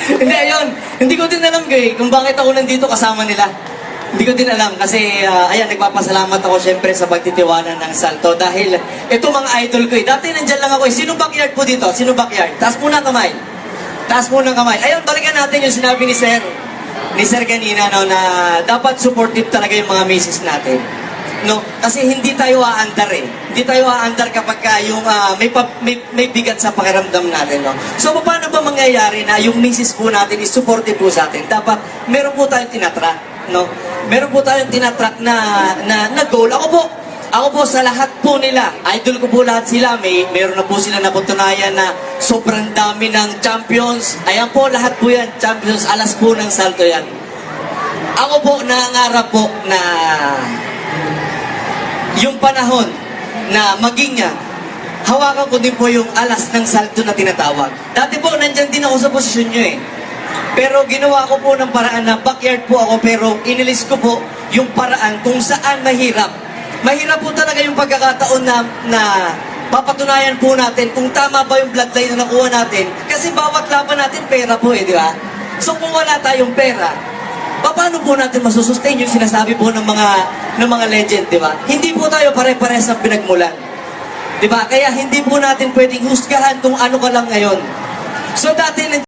Hindi, ayun. Hindi ko din alam kung bakit ako nandito kasama nila. Hindi ko din alam kasi, ayan, nagpapasalamat ako syempre sa pagtitiwanan ng Salto dahil ito mga idol ko eh. Dati nandyan lang ako eh. Sino backyard po dito? Sino backyard? Taas muna kamay. Taas muna kamay. Ayun, balikan natin yung sinabi ni Sir. Ni Sir kanina, no, na dapat supportive talaga yung mga misis natin. No, kasi hindi tayo aandar eh. Hindi tayo aandar kapag yung may bigat sa pakiramdam natin, no. So paano ba mangyayari na yung misis po natin is supportive po sa atin? Dapat meron po tayong tinatrack, no. Meron po tayong tinatrack na goal. Ako po sa lahat po nila, idol ko po lahat sila. Meron na po sila napatunayan na sobrang dami ng champions. Ayan po, lahat po yan, champions, alas po ng Salto yan. Ako po, nangangarap po na yung panahon na maging niya, hawakan ko din po yung alas ng Salto na tinatawag. Dati po, nandyan din ako sa posisyon nyo eh. Pero ginawa ko po ng paraan na backyard po ako, pero inilis ko po yung paraan kung saan mahirap. Mahirap po talaga yung pagkakataon na papatunayan po natin kung tama ba yung bloodline na nakuha natin. Kasi bawat laban natin, pera po eh, di ba? So kung wala tayong pera, paano po natin masusustain yung sinasabi po ng mga legend, di ba? Hindi po tayo pare-pares ang pinagmulan. Di ba? Kaya hindi po natin pwedeng husgahan kung ano ka lang ngayon. So dati